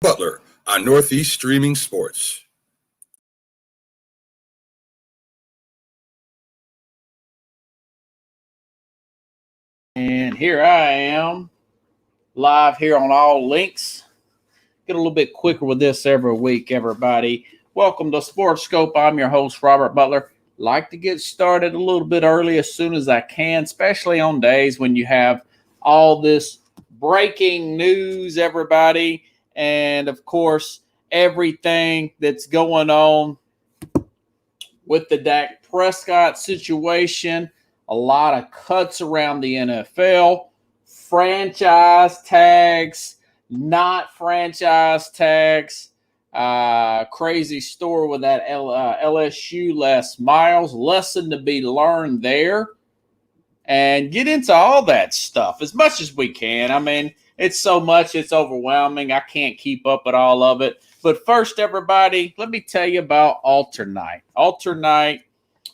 Butler on Northeast Streaming Sports. And here I am, live here on All Links. Get a little bit quicker with this every week, everybody. Welcome to Sports Scope. I'm your host, Robert Butler. Like to get started a little bit early as soon as I can, especially on days when you have all this breaking news, everybody. And, of course, everything that's going on with the Dak Prescott situation. A lot of cuts around the NFL, franchise tags, not franchise tags, crazy story with that LSU Les Miles, lesson to be learned there, and get into all that stuff as much as we can. I mean, it's so much, it's overwhelming. I can't keep up with all of it. But first, everybody, let me tell you about Alternite. Alternite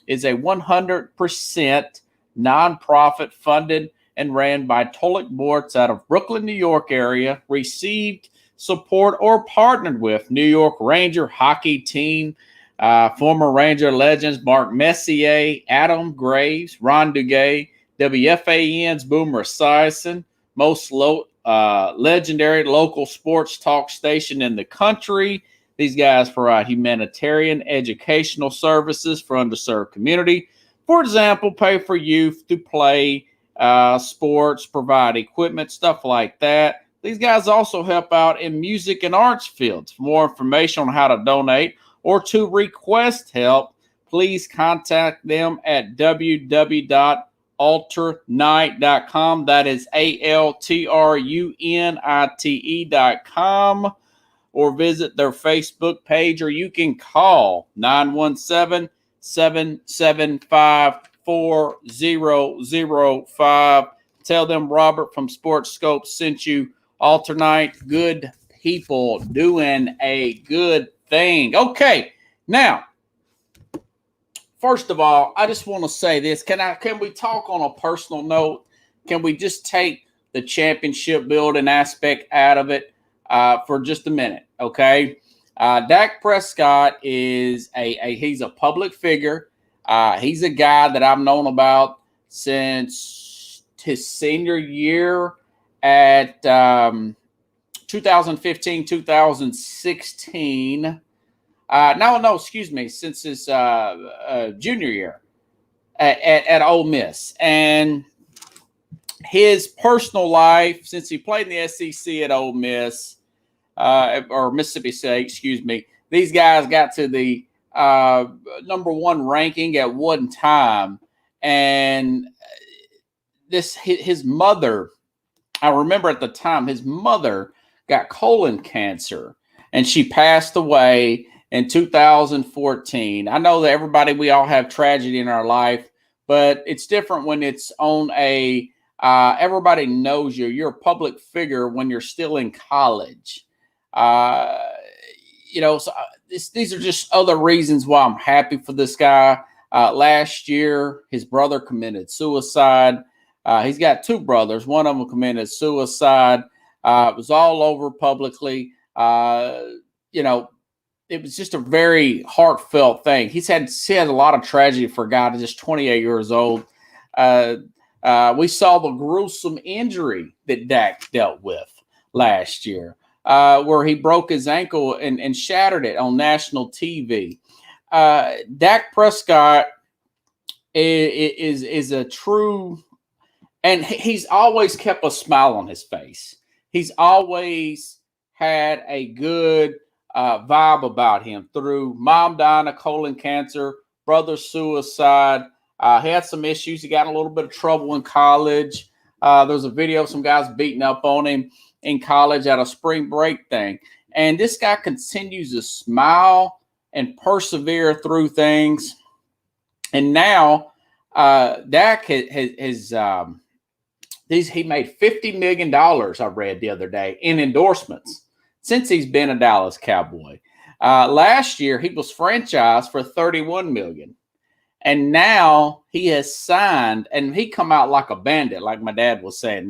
is a 100% nonprofit funded and ran by Tolik Bortz out of Brooklyn, New York area, received support or partnered with New York Ranger hockey team, former Ranger legends Mark Messier, Adam Graves, Ron Duguay, WFAN's Boomer Esiason, most legendary local sports talk station in the country. These guys provide humanitarian educational services for underserved community. For example, pay for youth to play sports, provide equipment, stuff like that. These guys also help out in music and arts fields. For more information on how to donate or to request help, please contact them at www.alternite.com. That is ALTRUNITE.com. Or visit their Facebook page, or you can call 917-775-4005. Tell them Robert from Sports Scope sent you. Alternite, good people doing a good thing. Okay, now, first of all, I just want to say this. Can we talk on a personal note? Can we just take the championship building aspect out of it for just a minute? Okay. Dak Prescott is he's a public figure. He's a guy that I've known about since his senior year at 2015, 2016. Since his junior year at Ole Miss. And his personal life, since he played in the SEC at Ole Miss, or Mississippi State, these guys got to the number one ranking at one time. And his mother, I remember at the time, his mother got colon cancer, and she passed away in 2014. I know that we all have tragedy in our life, but it's different when it's on everybody knows you. You're a public figure when you're still in college. These are just other reasons why I'm happy for this guy. Last year, his brother committed suicide. He's got two brothers. One of them committed suicide. It was all over publicly. It was just a very heartfelt thing. He had a lot of tragedy for a guy that's just 28 years old. We saw the gruesome injury that Dak dealt with last year, where he broke his ankle and shattered it on national TV. Dak Prescott is a true, and he's always kept a smile on his face. He's always had a good vibe about him through mom dying of colon cancer, brother suicide. He had some issues. He got in a little bit of trouble in college. There was a video of some guys beating up on him in college at a spring break thing. And this guy continues to smile and persevere through things. And now Dak has he made $50 million, I read the other day, in endorsements since he's been a Dallas Cowboy. Last year, he was franchised for $31 million. And now he has signed, and he come out like a bandit, like my dad was saying in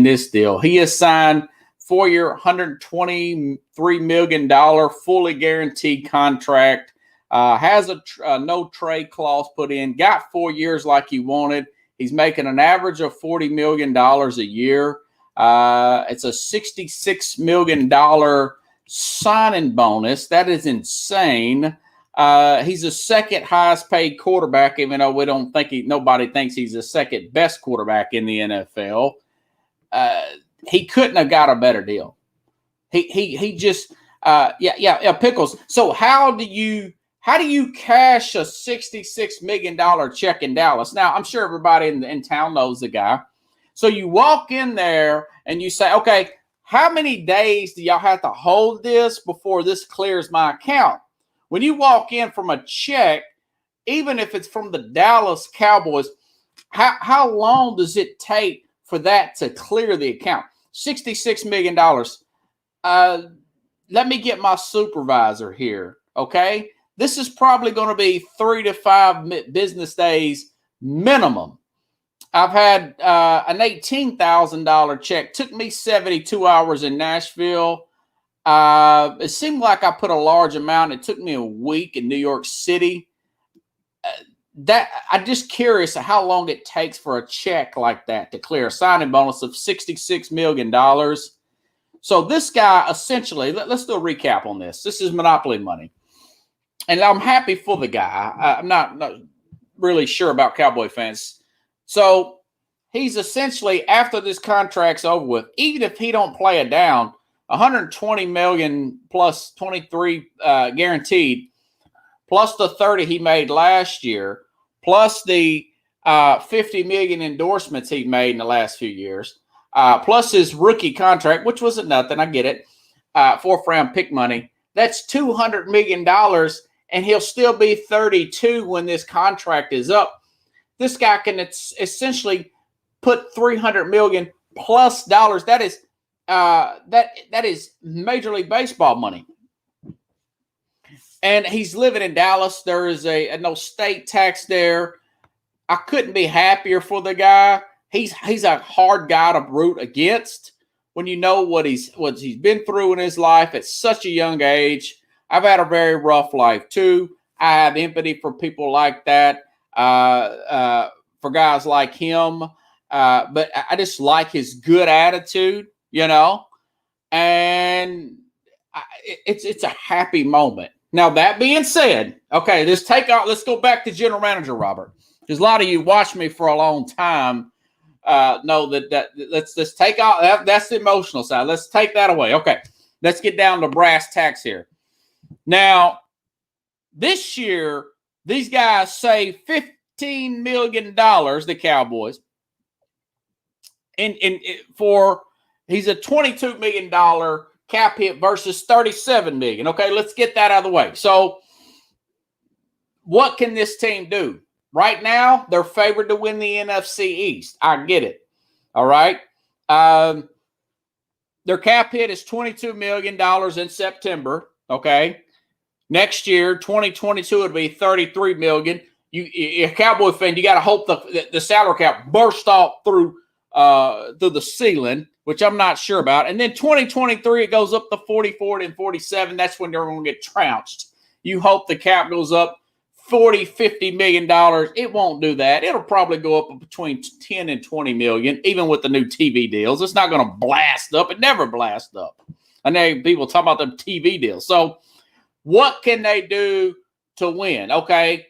this deal. He has signed 4-year, $123 million fully guaranteed contract. Has a no trade clause put in. Got 4 years like he wanted. He's making an average of $40 million a year. It's a $66 million signing bonus. That is insane. He's the second highest paid quarterback, even though we don't think nobody thinks he's the second best quarterback in the NFL. He couldn't have got a better deal. He just Pickles. So how do you cash a $66 million check in Dallas? Now, I'm sure everybody in town knows the guy. So you walk in there and you say, okay, how many days do y'all have to hold this before this clears my account? When you walk in from a check, even if it's from the Dallas Cowboys, how long does it take for that to clear the account? $66 million. Let me get my supervisor here, okay? This is probably going to be 3 to 5 business days minimum. I've had an $18,000 check. Took me 72 hours in Nashville. It seemed like I put a large amount. It took me a week in New York City. I'm just curious how long it takes for a check like that to clear a signing bonus of $66 million. So this guy essentially, let's do a recap on this. This is monopoly money. And I'm happy for the guy. I'm not really sure about Cowboy fans. So he's essentially, after this contract's over with, even if he don't play it down, $120 million plus 23 guaranteed, plus the 30 he made last year, plus the $50 million endorsements he made in the last few years, plus his rookie contract, which wasn't nothing, I get it, 4th round pick money. That's $200 million, and he'll still be 32 when this contract is up. This guy can essentially put $300 million plus dollars. That is Major League Baseball money. And he's living in Dallas. There is a no state tax there. I couldn't be happier for the guy. He's a hard guy to root against when you know what he's been through in his life at such a young age. I've had a very rough life too. I have empathy for people like that, for guys like him. But I just like his good attitude, you know, and it's a happy moment. Now, that being said, okay, let's go back to general manager Robert, because a lot of you watched me for a long time. Know that let's take out that's the emotional side. Let's take that away. Okay, let's get down to brass tacks here. Now, this year, these guys save $15 million, the Cowboys, for he's a $22 million cap hit versus $37 million. Okay, let's get that out of the way. So, what can this team do? Right now, they're favored to win the NFC East. I get it. All right. Their cap hit is $22 million in September. Okay. Next year, 2022, it'll be $33 million. You're a Cowboy fan, you got to hope the salary cap burst off through the ceiling, which I'm not sure about. And then 2023, it goes up to 44 and 47. That's when they're going to get trounced. You hope the cap goes up $40-50 million. It won't do that. It'll probably go up between 10 and 20 million, even with the new TV deals. It's not going to blast up. It never blasts up. I know people talk about the TV deals. So what can they do to win? Okay.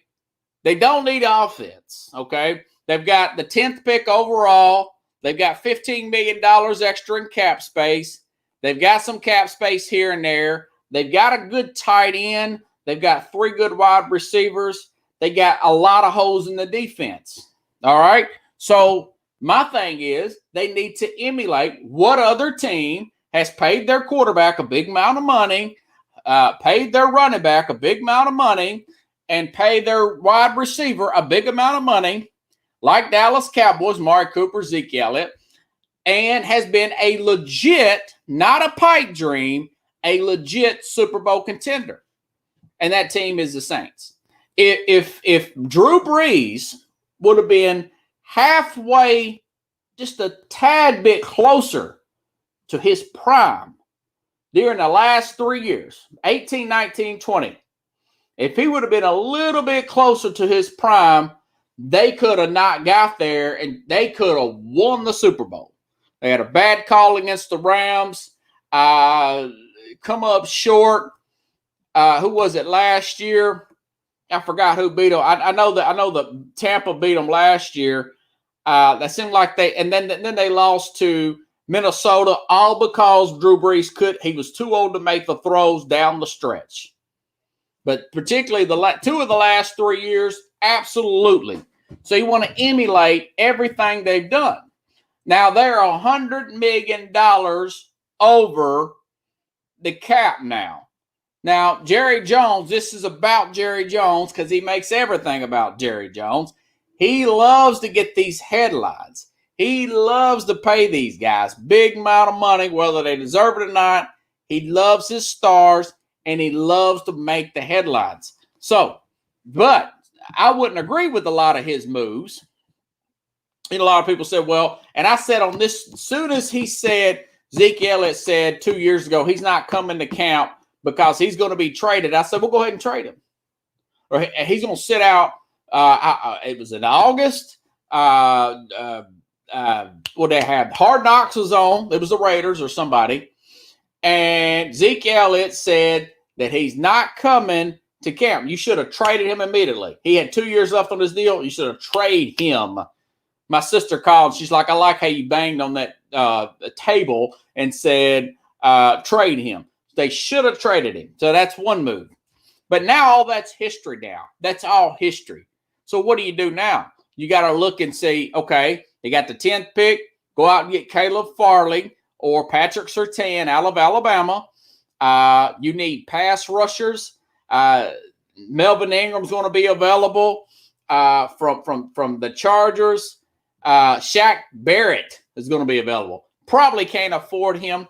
They don't need offense. Okay. They've got the 10th pick overall. They've got $15 million extra in cap space. They've got some cap space here and there. They've got a good tight end. They've got 3 good wide receivers. They got a lot of holes in the defense. All right. So my thing is they need to emulate what other team has paid their quarterback a big amount of money, paid their running back a big amount of money, and paid their wide receiver a big amount of money, like Dallas Cowboys, Amari Cooper, Zeke Elliott, and has been a legit, not a pipe dream, a legit Super Bowl contender. And that team is the Saints. If Drew Brees would have been halfway, just a tad bit closer to his prime during the last 3 years, 18, 19, 20, if he would have been a little bit closer to his prime, they could have not got there and they could have won the Super Bowl. They had a bad call against the Rams, come up short. Who was it last year? I forgot who beat them. I know that Tampa beat them last year. That seemed like then they lost to Minnesota, all because Drew Brees he was too old to make the throws down the stretch. But particularly two of the last 3 years, absolutely. So you want to emulate everything they've done. Now they're $100 million over the cap now. Now, Jerry Jones, this is about Jerry Jones because he makes everything about Jerry Jones. He loves to get these headlines. He loves to pay these guys big amount of money, whether they deserve it or not. He loves his stars, and he loves to make the headlines. So, but I wouldn't agree with a lot of his moves. And a lot of people said, well, and I said on this, as soon as he said, Zeke Elliott said 2 years ago, he's not coming to camp because he's going to be traded. I said, we'll go ahead and trade him. Or he's going to sit out. It was in August. What they had, Hard Knocks was on. It was the Raiders or somebody. And Zeke Elliott said that he's not coming to camp. You should have traded him immediately. He had 2 years left on his deal. You should have traded him. My sister called. She's like, I like how you banged on that table and said, trade him. They should have traded him. So that's one move. But now all that's history now. That's all history. So what do you do now? You got to look and see, okay, they got the 10th pick. Go out and get Caleb Farley or Patrick Surtain out of Alabama. You need pass rushers. Melvin Ingram's going to be available from the Chargers. Shaq Barrett is going to be available. Probably can't afford him,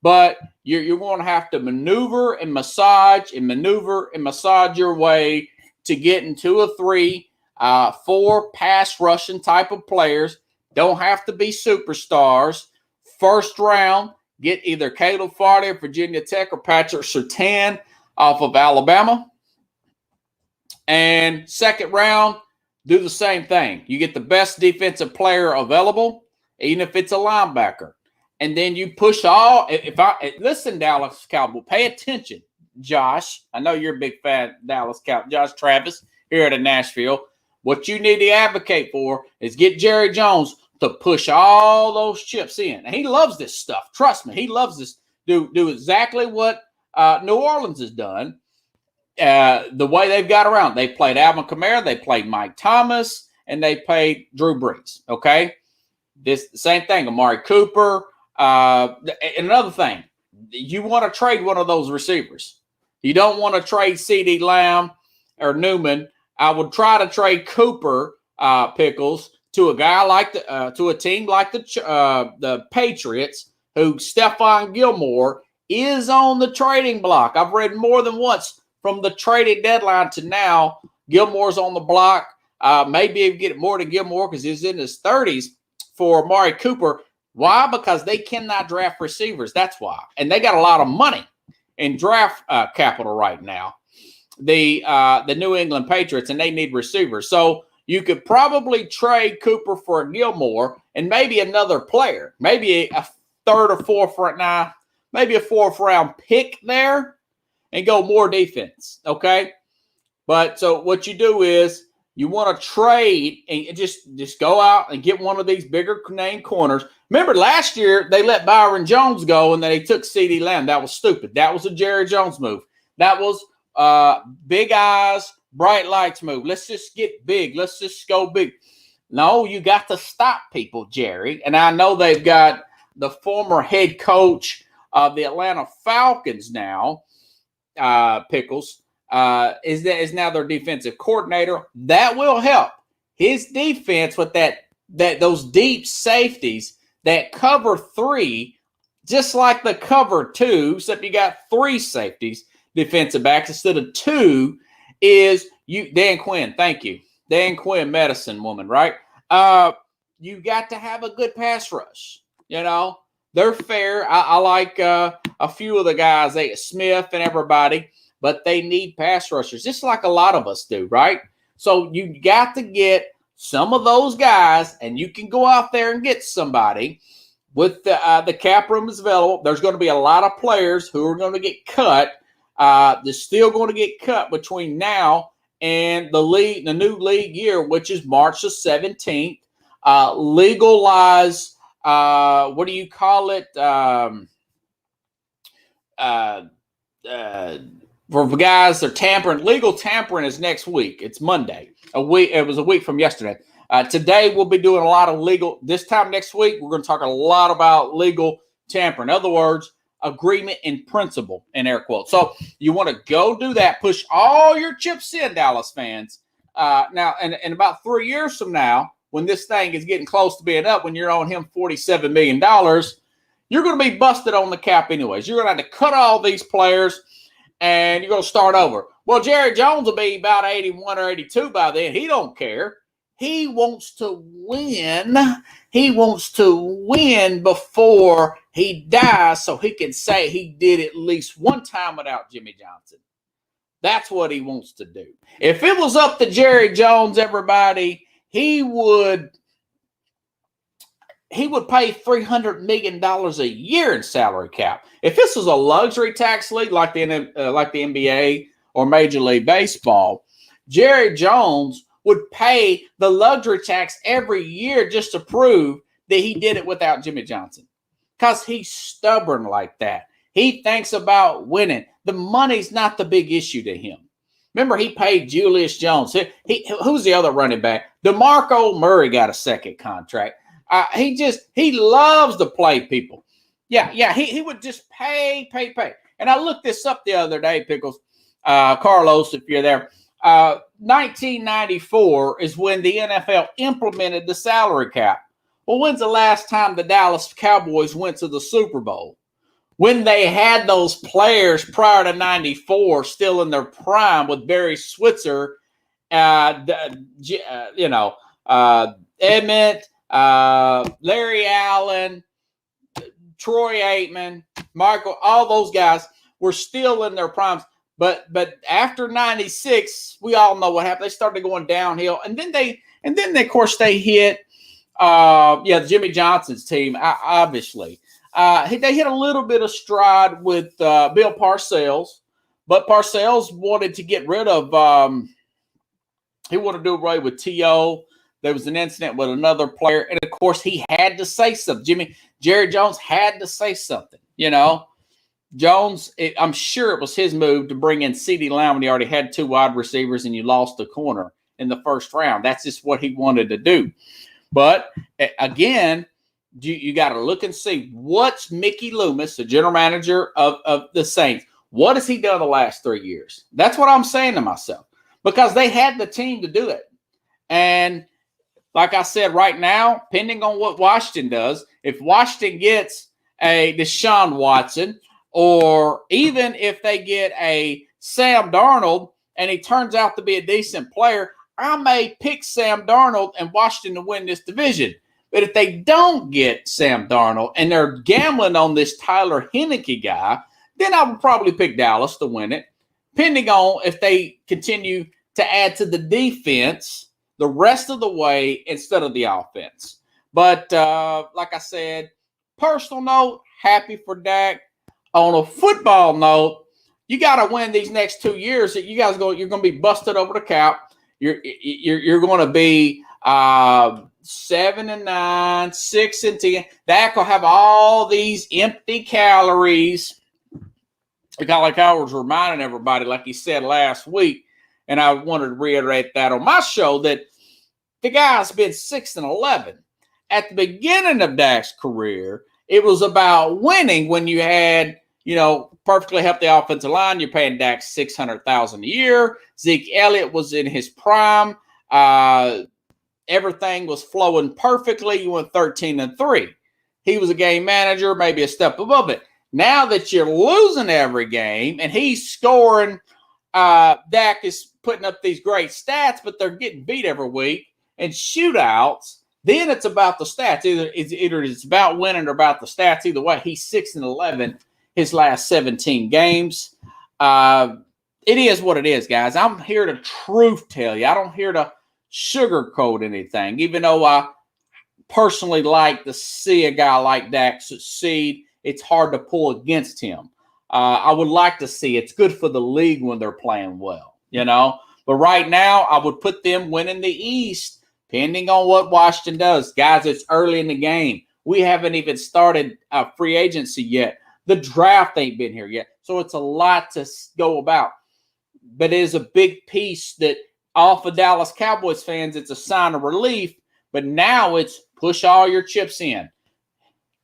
but you're going to have to maneuver and massage your way to get in 2 or 3, 4 pass rushing type of players. Don't have to be superstars. First round, get either Caleb Farley of Virginia Tech or Patrick Surtain off of Alabama. And second round, do the same thing. You get the best defensive player available, even if it's a linebacker. And then you push listen, Dallas Cowboys, pay attention, Josh. I know you're a big fan of Dallas Cowboys. Josh Travis here at Nashville. What you need to advocate for is get Jerry Jones to push all those chips in. And he loves this stuff. Trust me, he loves this. Do exactly what New Orleans has done. The way they've got around. They played Alvin Kamara, they played Mike Thomas, and they played Drew Brees. Okay? This same thing, Amari Cooper. And another thing, you want to trade one of those receivers. You don't want to trade CeeDee Lamb or Newman. I would try to trade Cooper Pickles to a guy like to a team like the Patriots, who Stephon Gilmore is on the trading block. I've read more than once from the trading deadline to now, Gilmore's on the block. Maybe you get more than Gilmore because he's in his 30s for Amari Cooper. Why? Because they cannot draft receivers. That's why. And they got a lot of money in draft capital right now. The New England Patriots, and they need receivers. So you could probably trade Cooper for Gilmore and maybe another player, maybe a third or fourth right now, maybe a 4th round pick there, and go more defense. Okay. But so what you do is you want to trade and just go out and get one of these bigger name corners. Remember last year they let Byron Jones go and then they took CeeDee Lamb. That was stupid. That was a Jerry Jones move. That was big eyes, bright lights move. Let's just get big. Let's just go big. No, you got to stop people, Jerry. And I know they've got the former head coach of the Atlanta Falcons now, Pickles, is now their defensive coordinator. That will help his defense with those deep safeties that cover 3, just like the cover 2, except you got 3 safeties, defensive backs instead of 2. Is you Dan Quinn? Thank you, Dan Quinn, medicine woman, right? You got to have a good pass rush. You know, They're fair. I like a few of the guys, Smith and everybody, but they need pass rushers, just like a lot of us do, right? So you got to get some of those guys, and you can go out there and get somebody with the cap room is available. There's going to be a lot of players who are going to get cut. They're still going to get cut between now and the new league year, which is March the 17th. Legalize, what do you call it? For guys, they're tampering. Legal tampering is next week. It's Monday. It was a week from yesterday. Today, we'll be doing a lot of legal. This time next week, we're going to talk a lot about legal tampering. In other words, agreement in principle, in air quotes. So you want to go do that. Push all your chips in, Dallas fans. Now, and about 3 years from now, when this thing is getting close to being up, when you're on him $47 million, you're going to be busted on the cap anyways. You're going to have to cut all these players, and you're going to start over. Well, Jerry Jones will be about 81 or 82 by then. He don't care. He wants to win. He wants to win before he dies so he can say he did at least one time without Jimmy Johnson. That's what he wants to do. If it was up to Jerry Jones, everybody, he would pay $300 million a year in salary cap. If this was a luxury tax league like the NBA or Major League Baseball, Jerry Jones would pay the luxury tax every year just to prove that he did it without Jimmy Johnson. Because he's stubborn like that. He thinks about winning. The money's not the big issue to him. Remember, he paid Julius Jones. Who's the other running back? DeMarco Murray got a second contract. He loves to play people. Yeah, he would just pay. And I looked this up the other day, Pickles. Carlos, if you're there. 1994 is when the NFL implemented the salary cap. Well, when's the last time the Dallas Cowboys went to the Super Bowl? When they had those players prior to 94 still in their prime with Barry Switzer, Emmett, Larry Allen, Troy Aikman, Michael, all those guys were still in their primes. But after 96, we all know what happened. They started going downhill. And then of course, they hit Jimmy Johnson's team, obviously. They hit a little bit of stride with Bill Parcells, but Parcells wanted to get rid of he wanted to do away with T.O. There was an incident with another player. And, of course, he had to say something. Jerry Jones had to say something, Jones, I'm sure it was his move to bring in CeeDee Lamb when he already had two wide receivers and you lost the corner in the first round. That's just what he wanted to do. But, again, you got to look and see what's Mickey Loomis, the general manager of the Saints, what has he done the last 3 years? That's what I'm saying to myself because they had the team to do it. And like I said, right now, depending on what Washington does, if Washington gets a Deshaun Watson or even if they get a Sam Darnold and he turns out to be a decent player, I may pick Sam Darnold and Washington to win this division. But if they don't get Sam Darnold and they're gambling on this Tyler Heineke guy, then I would probably pick Dallas to win it, depending on if they continue to add to the defense the rest of the way instead of the offense. But like I said, personal note, happy for Dak. On a football note, you got to win these next 2 years. You're going to be busted over the cap. You're going to be 7-9, 6-10. Dak will have all these empty calories. Like I was reminding everybody, like he said last week, and I wanted to reiterate that on my show, that the guy's been 6-11. At the beginning of Dak's career, it was about winning when you had, perfectly healthy offensive line. You're paying Dak $600,000 a year. Zeke Elliott was in his prime. Everything was flowing perfectly. You went 13-3. He was a game manager, maybe a step above it. Now that you're losing every game and he's scoring, Dak is putting up these great stats, but they're getting beat every week in shootouts. then it's about the stats. Either it's about winning or about the stats. Either way, he's 6-11 his last 17 games. It is what it is, guys. I'm here to truth tell you. I don't here to sugarcoat anything, even though I personally like to see a guy like Dak succeed. It's hard to pull against him. I would like to see it's good for the league when they're playing well, you know. But right now, I would put them winning the East, depending on what Washington does. Guys, it's early in the game. We haven't even started free agency yet. The draft ain't been here yet. So it's a lot to go about. But it is a big piece that all for Dallas Cowboys fans, it's a sign of relief. But now it's push all your chips in.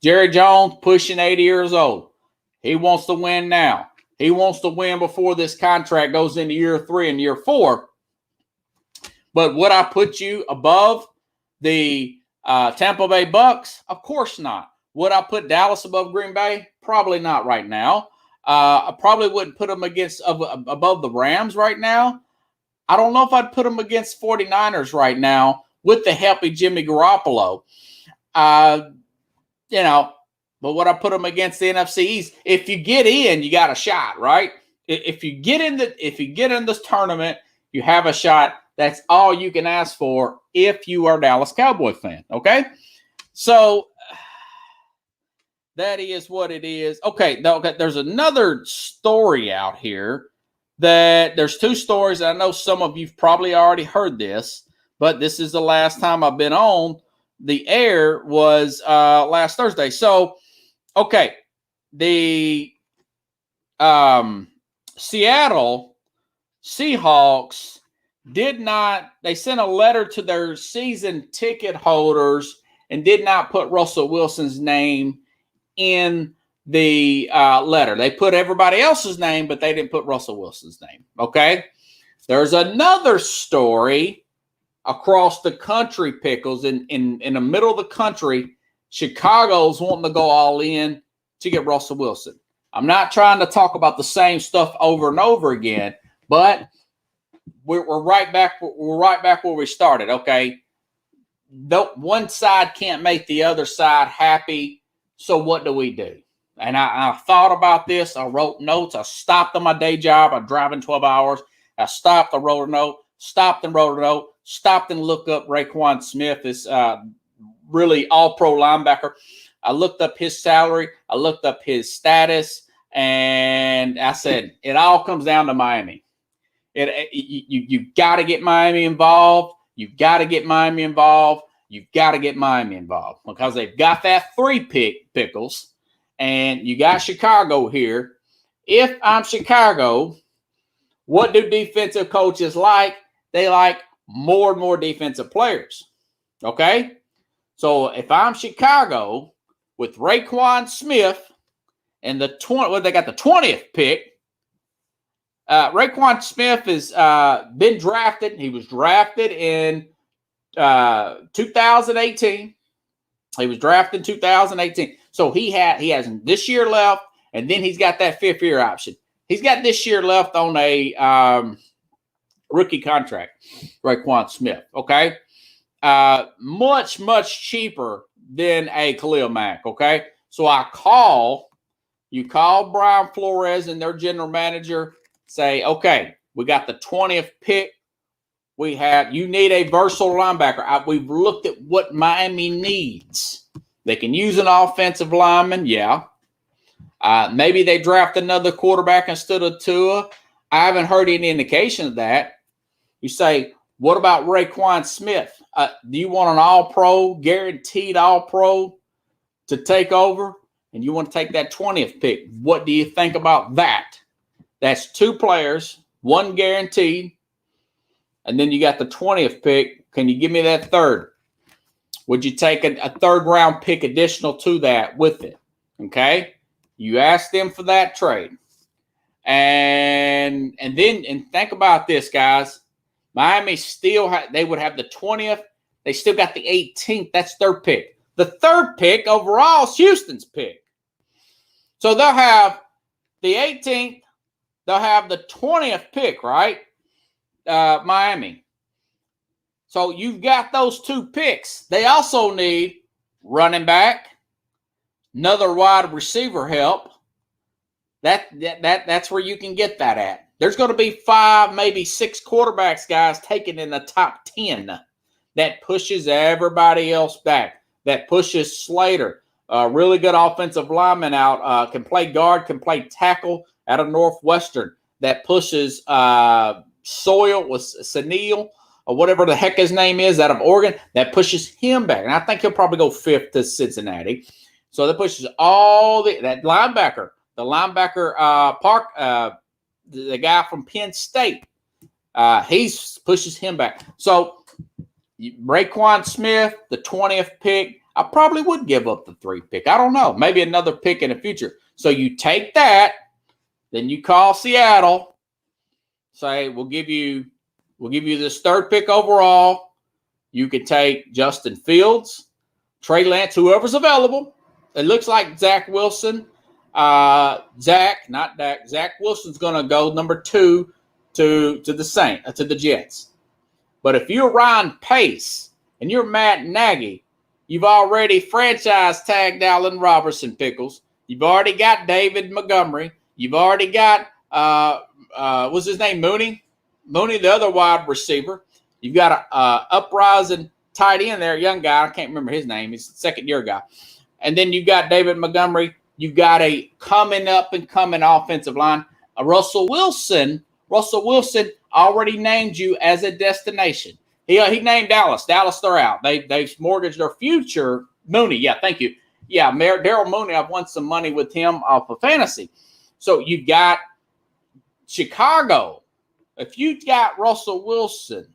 Jerry Jones pushing 80 years old. He wants to win now. He wants to win before this contract goes into year 3 and year 4. But would I put you above the Tampa Bay Bucks? Of course not. Would I put Dallas above Green Bay? Probably not right now. I probably wouldn't put them above the Rams right now. I don't know if I'd put them against 49ers right now with the healthy Jimmy Garoppolo. You know, but would I put them against the NFC East? If you get in, you got a shot, right? If you get in this tournament, you have a shot. That's all you can ask for if you are a Dallas Cowboy fan. Okay, so that is what it is. Okay, there's another story out here. That there's 2 stories. I know some of you've probably already heard this, but this is the last time I've been on the air was last Thursday. So, okay, the Seattle Seahawks they sent a letter to their season ticket holders and did not put Russell Wilson's name in the letter. They put everybody else's name, but they didn't put Russell Wilson's name. Okay. There's another story across the country, Pickles, in the middle of the country. Chicago's wanting to go all in to get Russell Wilson. I'm not trying to talk about the same stuff over and over again, but we're right back. We're right back where we started. Okay. One side can't make the other side happy. So what do? And I thought about this. I wrote notes. I stopped on my day job. I'm driving 12 hours. I stopped. I wrote a note. Stopped and wrote a note. Stopped and looked up Raekwon Smith. This really all-pro linebacker. I looked up his salary. I looked up his status. And I said, it all comes down to Miami. You've got to get Miami involved. You've got to get Miami involved. You've got to get Miami involved because they've got that 3 pick, Pickles. And you got Chicago here. If I'm Chicago, what do defensive coaches like? They like more and more defensive players. Okay? So if I'm Chicago with Raekwon Smith and they got the 20th pick. Raekwon Smith has been drafted. He was drafted in 2018. He was drafted in 2018. So he has this year left, and then he's got that 5th year option. He's got this year left on a rookie contract, Raekwon Smith, okay? Much, much cheaper than a Khalil Mack, okay? So you call Brian Flores and their general manager, say, okay, we got the 20th pick. You need a versatile linebacker. We've looked at what Miami needs. They can use an offensive lineman, yeah. Maybe they draft another quarterback instead of Tua. I haven't heard any indication of that. You say, what about Raekwon Smith? Do you want an all-pro, guaranteed all-pro to take over? And you want to take that 20th pick. What do you think about that? That's 2 players, 1 guaranteed. And then you got the 20th pick. Can you give me that 3rd? Would you take a 3rd round pick additional to that with it? Okay. You ask them for that trade. And think about this, guys. Miami they would have the 20th. They still got the 18th. That's their pick. The 3rd pick overall is Houston's pick. So they'll have the 18th. They'll have the 20th pick, right? Miami. So you've got those 2 picks. They also need running back, another wide receiver help. That's where you can get that at. There's going to be 5, maybe 6 quarterbacks, guys, taken in the top 10. That pushes everybody else back. That pushes Slater, a really good offensive lineman out, can play guard, can play tackle out of Northwestern. That pushes Soil with Sunil, or whatever the heck his name is, out of Oregon. That pushes him back. And I think he'll probably go 5th to Cincinnati. So that pushes all that linebacker. The linebacker, Park, the guy from Penn State, he pushes him back. So Raekwon Smith, the 20th pick, I probably would give up the 3 pick. I don't know. Maybe another pick in the future. So you take that, then you call Seattle, say, we'll give you this 3rd pick overall. You could take Justin Fields, Trey Lance, whoever's available. It looks like Zach Wilson. Zach Wilson's going to go number 2 to the Jets. But if you're Ryan Pace and you're Matt Nagy, you've already franchise tagged Allen Robinson, Pickles. You've already got David Montgomery. You've already got what's his name, Mooney, the other wide receiver. You've got a uprising tight end there, young guy. I can't remember his name. He's the 2nd-year guy. And then you've got David Montgomery. You've got a coming offensive line. Russell Wilson already named you as a destination. He named Dallas. Dallas, they're out. They've mortgaged their future. Mooney, yeah, thank you. Yeah, Daryl Mooney, I've won some money with him off of fantasy. So you've got Chicago. If you got Russell Wilson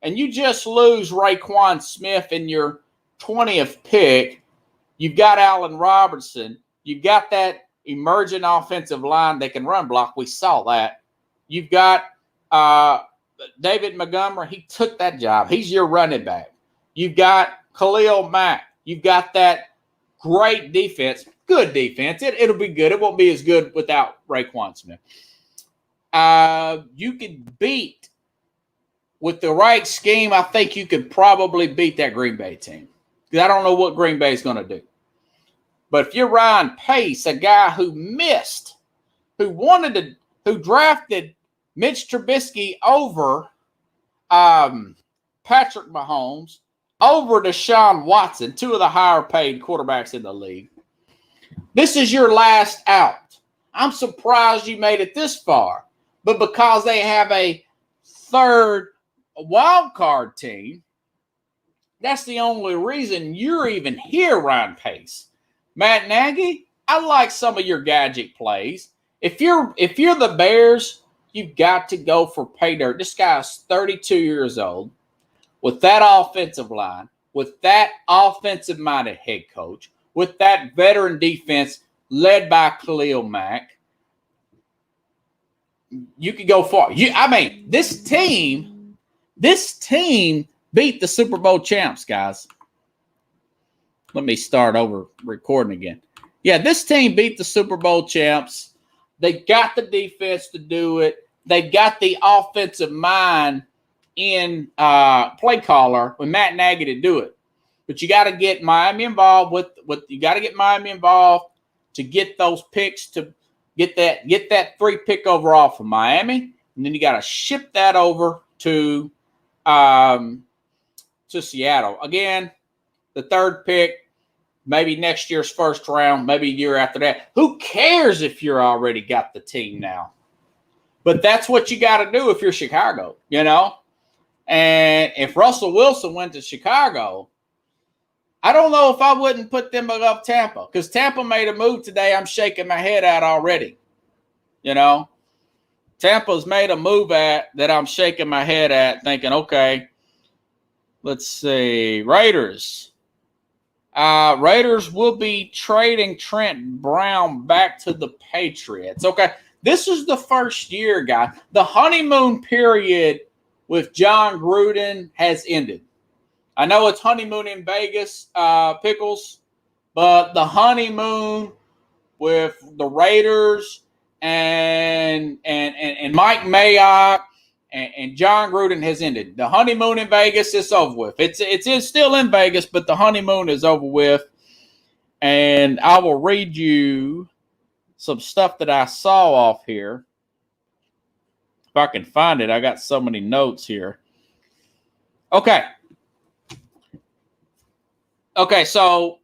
and you just lose Raekwon Smith in your 20th pick, you've got Allen Robinson. You've got that emerging offensive line that can run block. We saw that. You've got David Montgomery. He took that job. He's your running back. You've got Khalil Mack. You've got that great defense. Good defense. It'll be good. It won't be as good without Raekwon Smith. You could beat, with the right scheme, I think you could probably beat that Green Bay team. Because I don't know what Green Bay is going to do. But if you're Ryan Pace, a guy who missed, who drafted Mitch Trubisky over Patrick Mahomes, over Deshaun Watson, 2 of the higher paid quarterbacks in the league, this is your last out. I'm surprised you made it this far. But because they have a 3rd wild card team, that's the only reason you're even here, Ryan Pace. Matt Nagy, I like some of your gadget plays. If you're the Bears, you've got to go for pay dirt. This guy's 32 years old with that offensive line, with that offensive-minded head coach, with that veteran defense led by Khalil Mack. You could go far. This team beat the Super Bowl champs, guys. Let me start over recording again. Yeah, this team beat the Super Bowl champs. They got the defense to do it. They got the offensive mind in play caller with Matt Nagy to do it. But you got to get Miami involved you got to get Miami involved to get those picks, to get that 3 pick overall from Miami, and then you got to ship that over to Seattle. Again, the 3rd pick, maybe next year's 1st round, maybe a year after that. Who cares if you're already got the team now? But that's what you got to do if you're Chicago, you know? And if Russell Wilson went to Chicago, I don't know if I wouldn't put them above Tampa, because Tampa made a move today I'm shaking my head at already. You know? Tampa's made a move that I'm shaking my head at, thinking, okay, let's see. Raiders will be trading Trent Brown back to the Patriots. Okay, this is the first year, guys. The honeymoon period with John Gruden has ended. I know it's honeymoon in Vegas, Pickles, but the honeymoon with the Raiders and Mike Mayock and John Gruden has ended. The honeymoon in Vegas is over with. It's still in Vegas, but the honeymoon is over with. And I will read you some stuff that I saw off here. If I can find it, I got so many notes here. Okay, so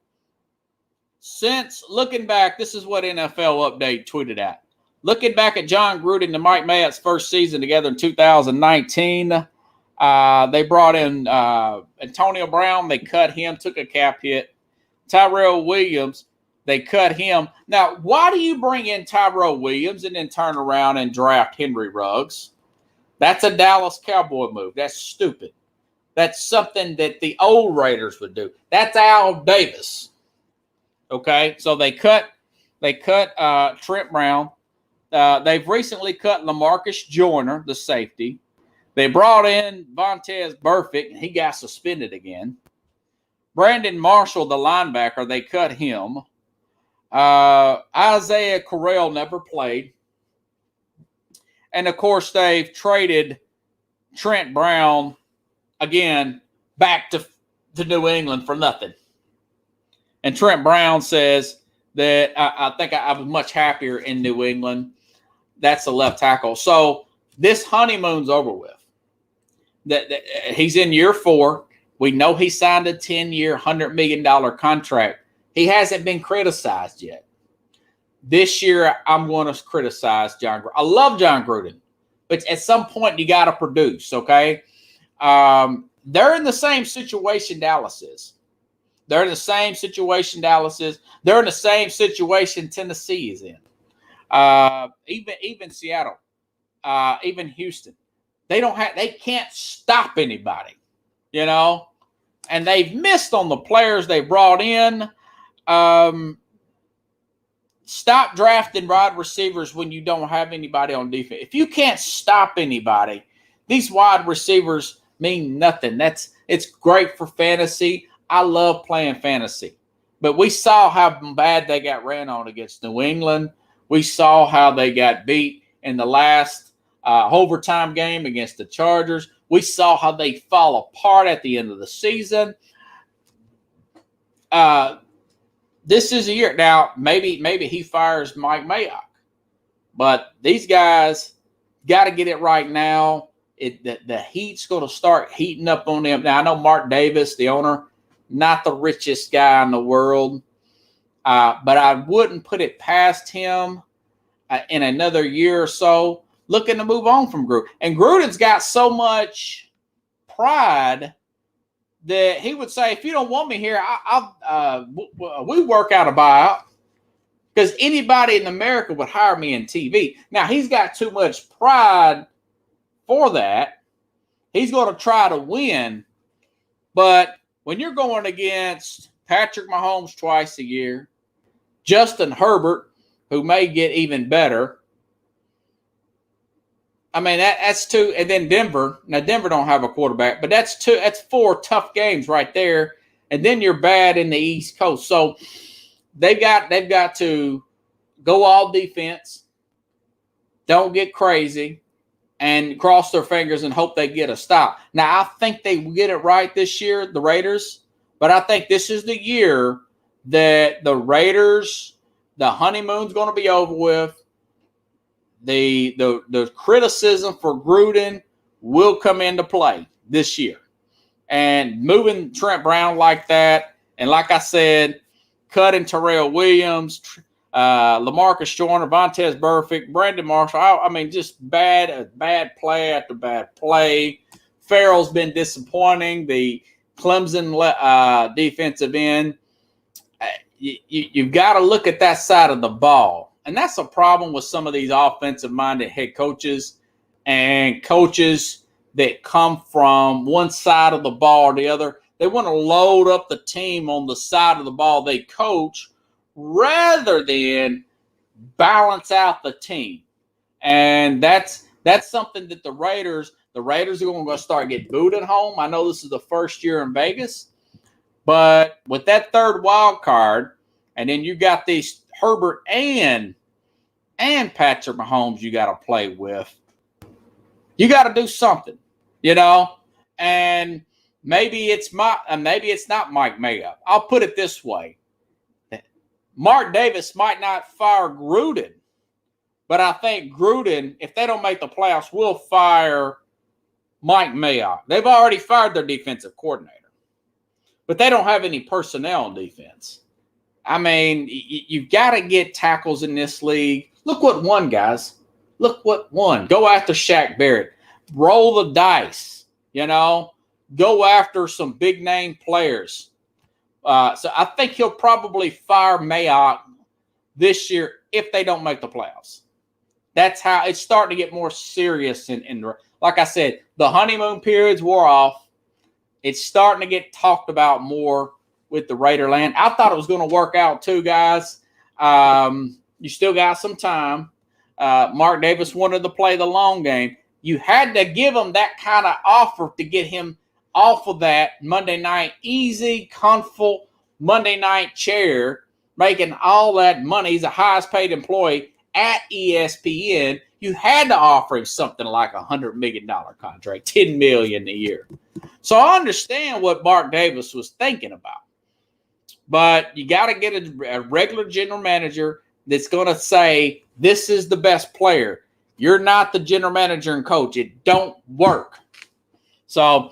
since looking back, this is what NFL Update tweeted at. Looking back at John Gruden and Mike Mayock's first season together in 2019, they brought in Antonio Brown. They cut him, took a cap hit. Tyrell Williams, they cut him. Now, why do you bring in Tyrell Williams and then turn around and draft Henry Ruggs? That's a Dallas Cowboy move. That's stupid. That's something that the old Raiders would do. That's Al Davis. Okay, so they cut Trent Brown. They've recently cut LaMarcus Joyner, the safety. They brought in Vontaze Burfict, and he got suspended again. Brandon Marshall, the linebacker, they cut him. Isaiah Correll never played. And, of course, they've traded Trent Brown, again, back to New England for nothing. And Trent Brown says that I think I was much happier in New England. That's the left tackle. So this honeymoon's over with. He's in year 4. We know he signed a 10-year, $100 million contract. He hasn't been criticized yet. This year, I'm going to criticize John Gruden. I love John Gruden, but at some point, you got to produce, okay? They're in the same situation Dallas is. They're in the same situation Dallas is. They're in the same situation Tennessee is in. Even Seattle, even Houston. They can't stop anybody, you know? And they've missed on the players they brought in. Stop drafting wide receivers when you don't have anybody on defense. If you can't stop anybody, these wide receivers mean nothing. It's great for fantasy. I love playing fantasy. But we saw how bad they got ran on against New England. We saw how they got beat in the last overtime game against the Chargers. We saw how they fall apart at the end of the season. This is a year. Now, maybe he fires Mike Mayock. But these guys got to get it right now. The heat's going to start heating up on them. Now, I know Mark Davis, the owner, not the richest guy in the world. But I wouldn't put it past him in another year or so looking to move on from Gruden. And Gruden's got so much pride that he would say, if you don't want me here, we work out a buyout, because anybody in America would hire me in TV. Now, he's got too much pride for that. He's going to try to win. But when you're going against Patrick Mahomes twice a year, Justin Herbert, who may get even better, I mean, that's two. And then Denver. Now, Denver don't have a quarterback, but that's two. That's 4 tough games right there. And then you're bad in the East Coast. So they've got to go all defense, don't get crazy, and cross their fingers and hope they get a stop. Now, I think they get it right this year, the Raiders, but I think this is the year that the Raiders, the honeymoon's going to be over with. The criticism for Gruden will come into play this year. And moving Trent Brown like that, and like I said, cutting Tyrell Williams, LaMarcus Joyner, Vontaze Burfict, Brandon Marshall. I mean, just bad play after bad play. Farrell's been disappointing. The Clemson defensive end. You've got to look at that side of the ball. And that's a problem with some of these offensive-minded head coaches and coaches that come from one side of the ball or the other. They want to load up the team on the side of the ball they coach rather than balance out the team. And that's something that the Raiders are going to start getting booed at home. I know this is the first year in Vegas, but with that third wild card, and then you got these Herbert and Patrick Mahomes you got to play with. You got to do something, you know, and maybe it's not Mike Mayock. I'll put it this way. Mark Davis might not fire Gruden, but I think Gruden, if they don't make the playoffs, will fire Mike Mayock. They've already fired their defensive coordinator, but they don't have any personnel on defense. I mean, you've got to get tackles in this league. Look what won, guys. Look what won. Go after Shaq Barrett. Roll the dice, you know. Go after some big-name players. So I think he'll probably fire Mayock this year if they don't make the playoffs. That's how it's starting to get more serious. Like I said, the honeymoon periods wore off. It's starting to get talked about more with the Raiderland. I thought it was going to work out too, guys. You still got some time. Mark Davis wanted to play the long game. You had to give him that kind of offer to get him off of that Monday night, easy, comfortable Monday night chair, making all that money. He's the highest paid employee at ESPN. You had to offer him something like $100 million contract, $10 million a year. So I understand what Mark Davis was thinking about. But you got to get a regular general manager that's going to say, this is the best player. You're not the general manager and coach. It don't work. So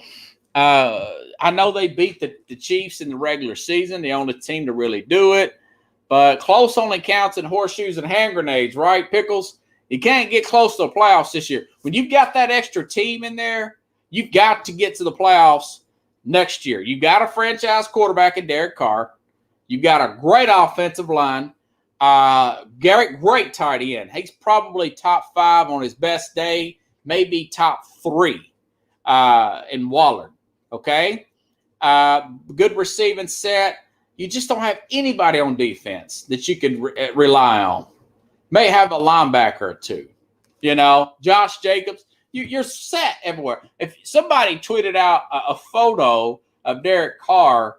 I know they beat the Chiefs in the regular season, the only team to really do it. But close only counts in horseshoes and hand grenades, right, Pickles? You can't get close to the playoffs this year. When you've got that extra team in there, you've got to get to the playoffs next year. You've got a franchise quarterback in Derek Carr. You've got a great offensive line. Great tight end. He's probably top 5 on his best day, maybe top 3 in Waller. Okay? Good receiving set. You just don't have anybody on defense that you can rely on. May have a linebacker or two. You know, Josh Jacobs, you're set everywhere. If somebody tweeted out a photo of Derek Carr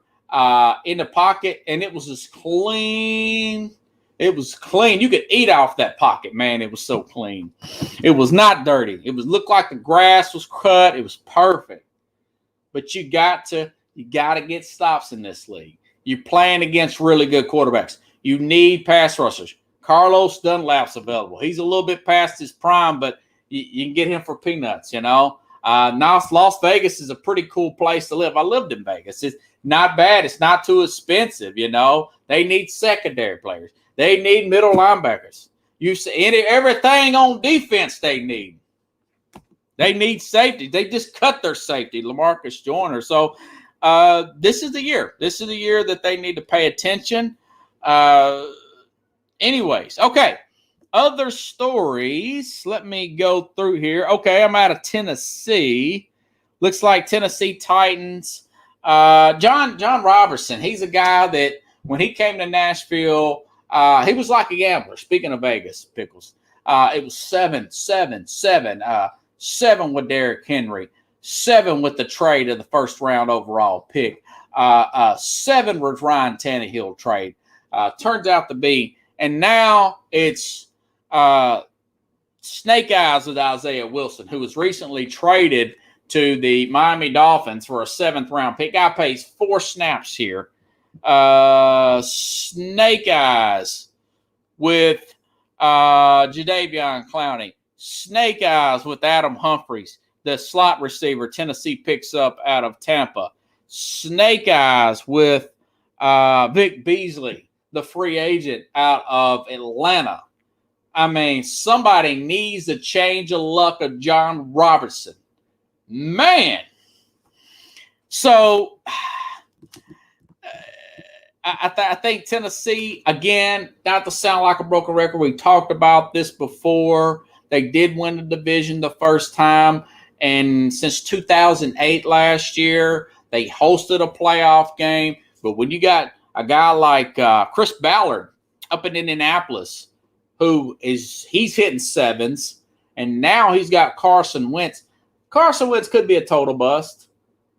in the pocket, and it was as clean. It was clean. You could eat off that pocket, man. It was so clean. It was not dirty. It looked like the grass was cut. It was perfect. But you got to get stops in this league. You're playing against really good quarterbacks. You need pass rushers. Carlos Dunlap's available. He's a little bit past his prime, but you can get him for peanuts, you know. Now Las Vegas is a pretty cool place to live. I lived in Vegas. It's not bad. It's not too expensive, you know. They need secondary players. They need middle linebackers. You see everything on defense they need. They need safety. They just cut their safety, LaMarcus Joyner. So this is the year. This is the year that they need to pay attention. Anyways, okay. Other stories. Let me go through here. Okay, I'm out of Tennessee. Looks like Tennessee Titans. John Robertson. He's a guy that when he came to Nashville, he was like a gambler. Speaking of Vegas, Pickles. It was 7, 7, 7. 7 with Derrick Henry. 7 with the trade of the first round overall pick. 7 with Ryan Tannehill trade. Turns out to be. And now it's snake eyes with Isaiah Wilson, who was recently traded to the Miami Dolphins for a 7th round pick. Guy plays 4 snaps here. Snake eyes with Jadeveon Clowney. Snake eyes with Adam Humphries, the slot receiver Tennessee picks up out of Tampa. Snake eyes with Vic Beasley, the free agent out of Atlanta. I mean, somebody needs to change the luck of John Robertson. Man. So I think Tennessee, again, not to sound like a broken record, we talked about this before. They did win the division the first time. And since 2008 last year, they hosted a playoff game. But when you got a guy like Chris Ballard up in Indianapolis, he's hitting 7s, and now he's got Carson Wentz. Carson Wentz could be a total bust,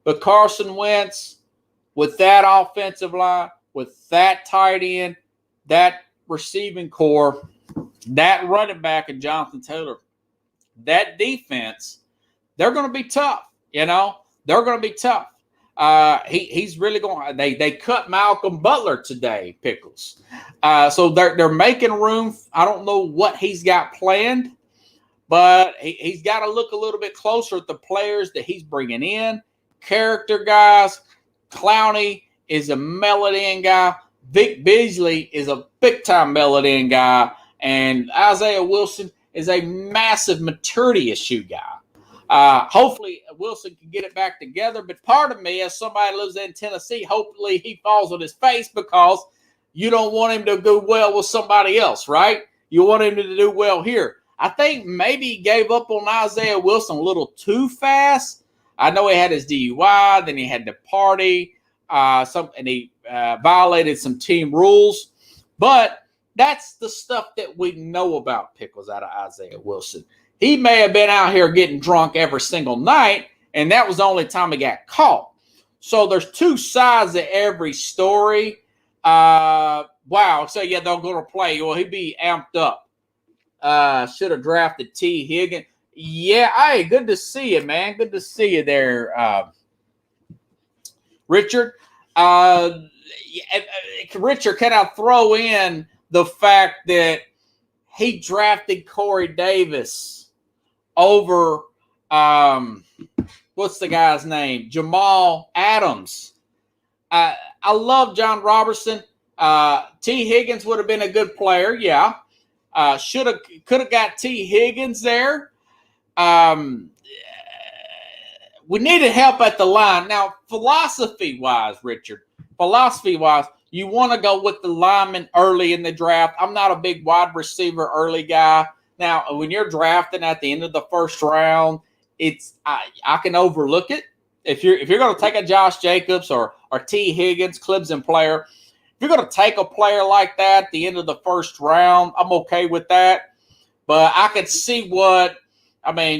but Carson Wentz, with that offensive line, with that tight end, that receiving core, that running back and Jonathan Taylor, that defense, they're going to be tough. They're going to be tough. He's really going. They cut Malcolm Butler today, Pickles. So they're making room. I don't know what he's got planned, but he's got to look a little bit closer at the players that he's bringing in. Character guys. Clowney is a melody guy. Vic Beasley is a big-time melody guy. And Isaiah Wilson is a massive maturity issue guy. Hopefully, Wilson can get it back together. But part of me, as somebody who lives in Tennessee, hopefully he falls on his face because you don't want him to do well with somebody else, right? You want him to do well here. I think maybe he gave up on Isaiah Wilson a little too fast. I know he had his DUI, then he had to party, and he violated some team rules. But that's the stuff that we know about Pickles out of Isaiah Wilson. He may have been out here getting drunk every single night, and that was the only time he got caught. So there's two sides to every story. Wow. So, yeah, they're going to play. Well, he'd be amped up. Should have drafted T. Higgins. Yeah, hey, good to see you, man. Good to see you there, Richard. Richard, can I throw in the fact that he drafted Corey Davis over, what's the guy's name? Jamal Adams. I love John Robertson. T. Higgins would have been a good player, yeah. Could have got T. Higgins there. We needed help at the line. Now, philosophy-wise, Richard, you want to go with the lineman early in the draft. I'm not a big wide receiver early guy. Now, when you're drafting at the end of the first round, I can overlook it. If you're going to take a Josh Jacobs or T. Higgins, Clemson player, if you're going to take a player like that at the end of the first round, I'm okay with that. But I could see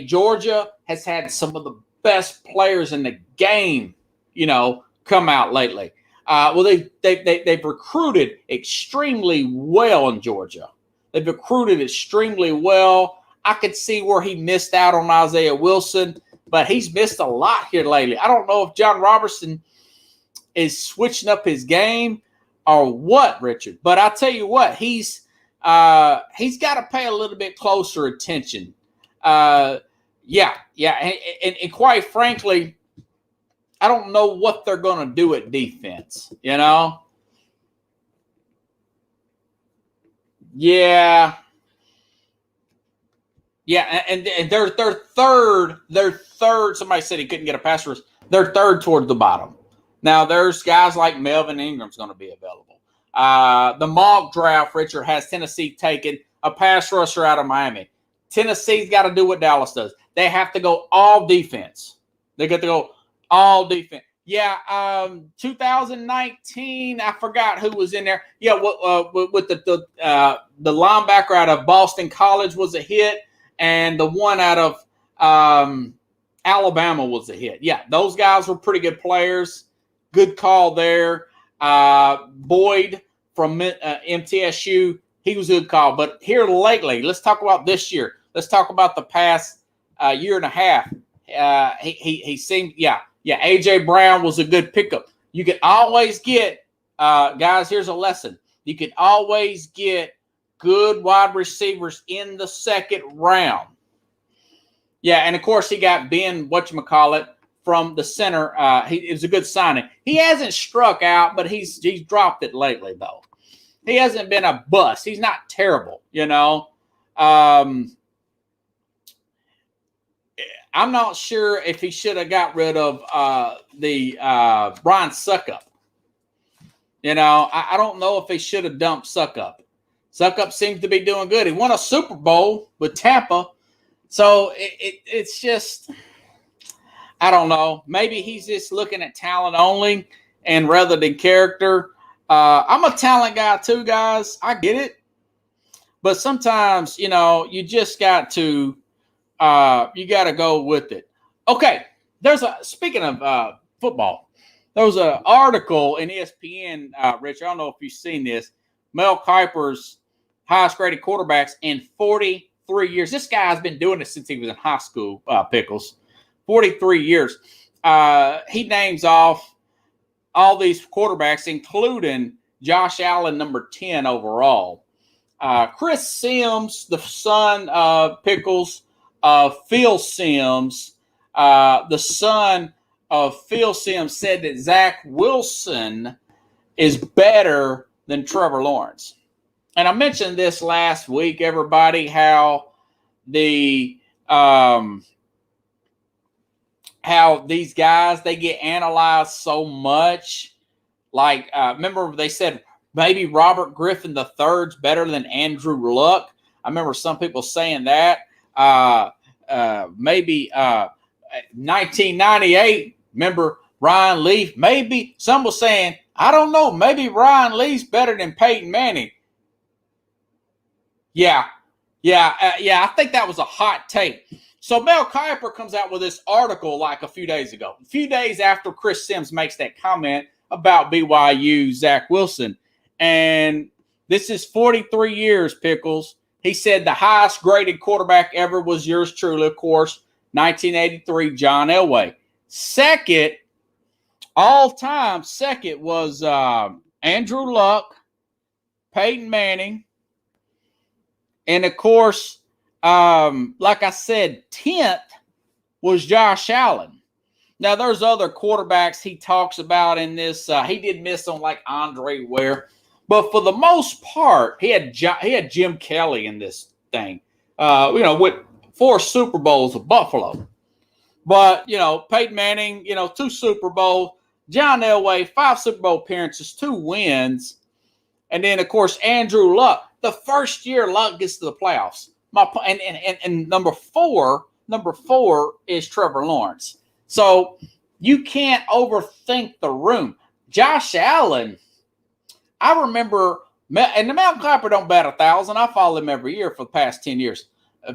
Georgia has had some of the best players in the game, come out lately. They've recruited extremely well in Georgia. They've recruited extremely well. I could see where he missed out on Isaiah Wilson, but he's missed a lot here lately. I don't know if John Robertson is switching up his game or what, Richard. But I'll tell you what, he's got to pay a little bit closer attention. And quite frankly, I don't know what they're going to do at defense, Yeah. Yeah, and they're third. Somebody said he couldn't get a pass rush. They're third towards the bottom. Now, there's guys like Melvin Ingram's going to be available. The mock draft, Richard, has Tennessee taking a pass rusher out of Miami. Tennessee's got to do what Dallas does. They have to go all defense. They get to go all defense. Yeah, 2019, I forgot who was in there. Yeah, with the linebacker out of Boston College was a hit, and the one out of Alabama was a hit. Yeah, those guys were pretty good players. Good call there. Boyd from MTSU, he was a good call. But here lately, let's talk about this year. Let's talk about the past year and a half. He seemed, A.J. Brown was a good pickup. You can always get, guys, here's a lesson. You can always get good wide receivers in the second round. Yeah, and, of course, he got Ben, from the center. It was a good signing. He hasn't struck out, but he's dropped it lately, though. He hasn't been a bust. He's not terrible, I'm not sure if he should have got rid of the Brian Suckup. I don't know if he should have dumped Suckup. Suckup seems to be doing good. He won a Super Bowl with Tampa. So it's just, I don't know. Maybe he's just looking at talent only and rather than character. I'm a talent guy too, guys. I get it. But sometimes, you just got to, you got to go with it. Okay, speaking of football, there was an article in ESPN, Rich. I don't know if you've seen this. Mel Kiper's highest graded quarterbacks in 43 years. This guy's been doing it since he was in high school, Pickles. 43 years. He names off all these quarterbacks, including Josh Allen, number 10 overall. Chris Sims, the son of Pickles, Phil Sims, the son of Phil Sims, said that Zach Wilson is better than Trevor Lawrence. And I mentioned this last week, everybody, how these guys, they get analyzed so much. Like, remember they said maybe Robert Griffin III is better than Andrew Luck. I remember some people saying that. Maybe 1998, remember Ryan Leaf? Maybe some was saying, I don't know, maybe Ryan Leaf's better than Peyton Manning. Yeah, I think that was a hot take. So Mel Kiper comes out with this article like a few days ago, a few days after Chris Sims makes that comment about BYU Zach Wilson. And this is 43 years, Pickles. He said the highest graded quarterback ever was yours truly, of course, 1983, John Elway. Second, all-time second was Andrew Luck, Peyton Manning, and, of course, like I said, 10th was Josh Allen. Now, there's other quarterbacks he talks about in this. He did miss on, like, Andre Ware. But for the most part, he had Jim Kelly in this thing, with 4 Super Bowls of Buffalo. But, Peyton Manning, 2 Super Bowls. John Elway, 5 Super Bowl appearances, 2 wins. And then, of course, Andrew Luck. The first year Luck gets to the playoffs. And number four is Trevor Lawrence. So you can't overthink the room. Josh Allen, I remember, and the Mount Kiper don't bat 1,000. I follow him every year for the past 10 years,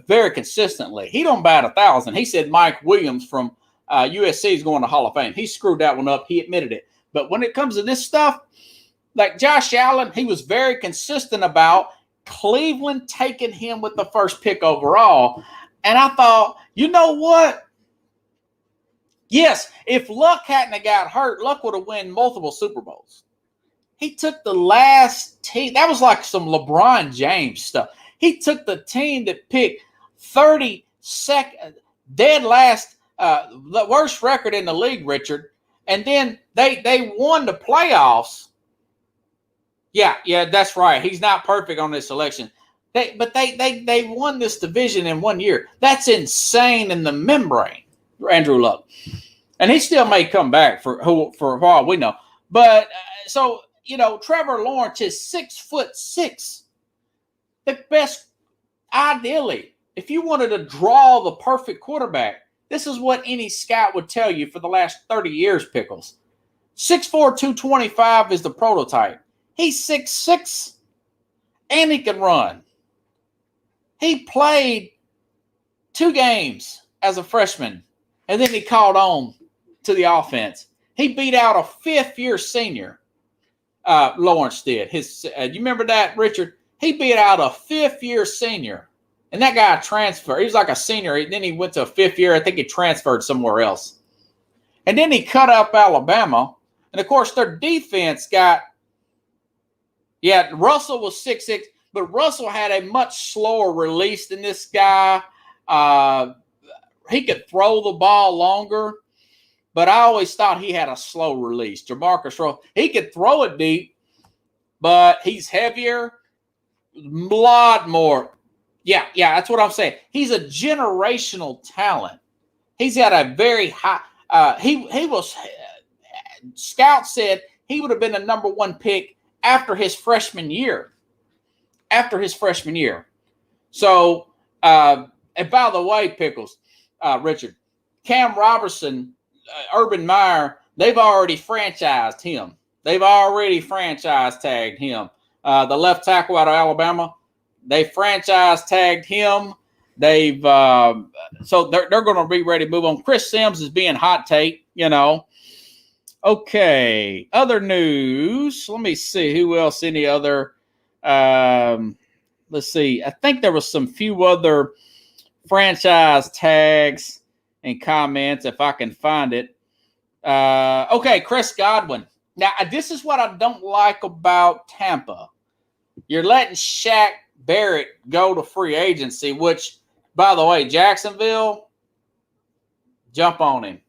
very consistently. He don't bat 1,000. He said Mike Williams from USC is going to Hall of Fame. He screwed that one up. He admitted it. But when it comes to this stuff, like Josh Allen, he was very consistent about Cleveland taking him with the first pick overall. And I thought, you know what? Yes, if Luck hadn't have got hurt, Luck would have won multiple Super Bowls. He took the last team. That was like some LeBron James stuff. He took the team that picked 32nd, dead last, the worst record in the league, Richard. And then they won the playoffs. Yeah, that's right. He's not perfect on this selection. But they won this division in 1 year. That's insane in the membrane, Andrew Luck. And he still may come back for all we know. But so, Trevor Lawrence is 6'6". The best, ideally, if you wanted to draw the perfect quarterback, this is what any scout would tell you for the last 30 years, Pickles. 6'4", 225 is the prototype. He's 6'6", and he can run. He played 2 games as a freshman, and then he caught on to the offense. He beat out a 5th-year senior. Lawrence did. You remember that, Richard? He beat out a 5th-year senior, and that guy transferred. He was like a senior. Then he went to a 5th year. I think he transferred somewhere else. And then he cut up Alabama, and, of course, their defense got – Russell was 6'6", but Russell had a much slower release than this guy. He could throw the ball longer, but I always thought he had a slow release. Jamarcus Russell, he could throw it deep, but he's heavier, a lot more. Yeah, that's what I'm saying. He's a generational talent. He's got a very high. Scout said he would have been a number 1 pick after his freshman year. So, and by the way, Pickles, Richard, Cam Robertson, Urban Meyer, they've already franchised him. They've already franchise tagged him. The left tackle out of Alabama, they franchise tagged him. They've so they're going to be ready to move on. Chris Sims is being hot take, Okay, other news. Let me see who else. Any other? Let's see. I think there was some few other franchise tags in comments if I can find it. Okay, Chris Godwin. Now, this is what I don't like about Tampa. You're letting Shaq Barrett go to free agency, which, by the way, Jacksonville, jump on him.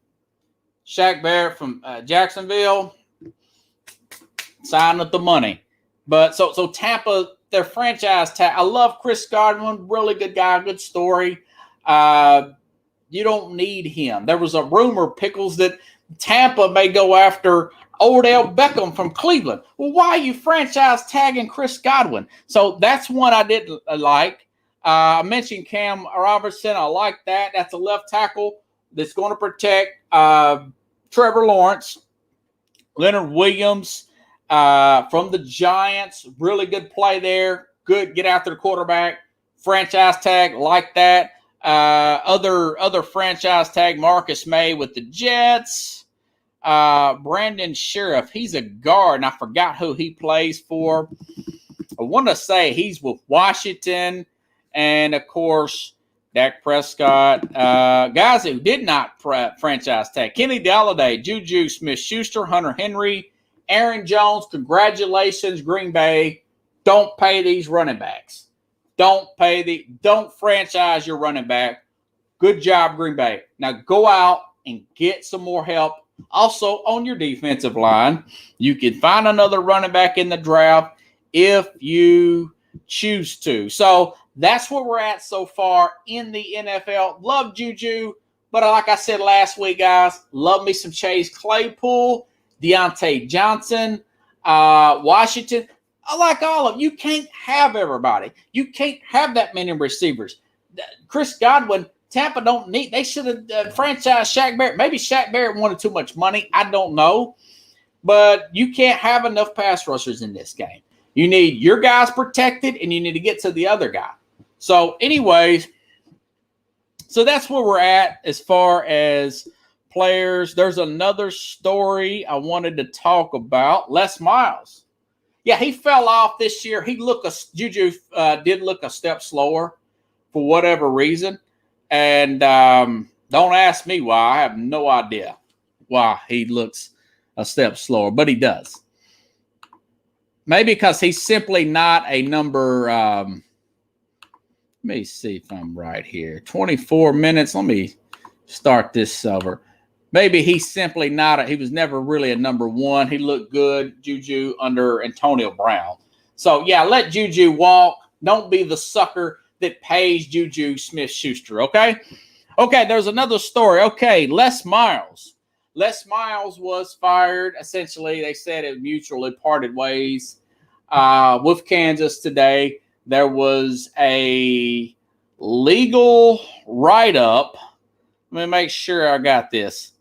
Shaq Barrett from Jacksonville, sign with the money. But so Tampa, their franchise tag. I love Chris Godwin, really good guy, good story. You don't need him. There was a rumor, Pickles, that Tampa may go after Odell Beckham from Cleveland. Well, why are you franchise tagging Chris Godwin? So that's one I didn't like. I mentioned Cam Robertson. I like that. That's a left tackle that's going to protect Trevor Lawrence. Leonard Williams from the Giants. Really good play there. Good. Get after the quarterback. Franchise tag. Like that. Other franchise tag. Marcus May with the Jets. Brandon Sheriff, he's a guard, and I forgot who he plays for. I want to say he's with Washington, and of course, Dak Prescott. Guys who did not franchise tag: Kenny Galladay, Juju Smith-Schuster, Hunter Henry, Aaron Jones. Congratulations, Green Bay. Don't pay these running backs. Don't franchise your running back. Good job, Green Bay. Now go out and get some more help. Also, on your defensive line, you can find another running back in the draft if you choose to. So that's where we're at so far in the NFL. Love Juju, but like I said last week, guys, love me some Chase Claypool, Deontay Johnson, Washington. I like all of them. You can't have everybody. You can't have that many receivers. Chris Godwin, Tampa don't need. They should have franchised Shaq Barrett. Maybe Shaq Barrett wanted too much money. I don't know. But you can't have enough pass rushers in this game. You need your guys protected, and you need to get to the other guy. So, anyways, so that's where we're at as far as players. There's another story I wanted to talk about. Les Miles. Yeah, he fell off this year. Juju did look a step slower for whatever reason. And don't ask me why. I have no idea why he looks a step slower, but he does. Maybe because he's simply not a number. Let me see if I'm right here. 24 minutes. Let me start this over. Maybe he's simply not. He was never really a number one. He looked good, Juju, under Antonio Brown. So, yeah, let Juju walk. Don't be the sucker that pays Juju Smith-Schuster, okay? Okay, there's another story. Okay, Les Miles. Les Miles was fired. Essentially, they said it mutually parted ways with Kansas today. There was a legal write-up. Let me make sure I got this.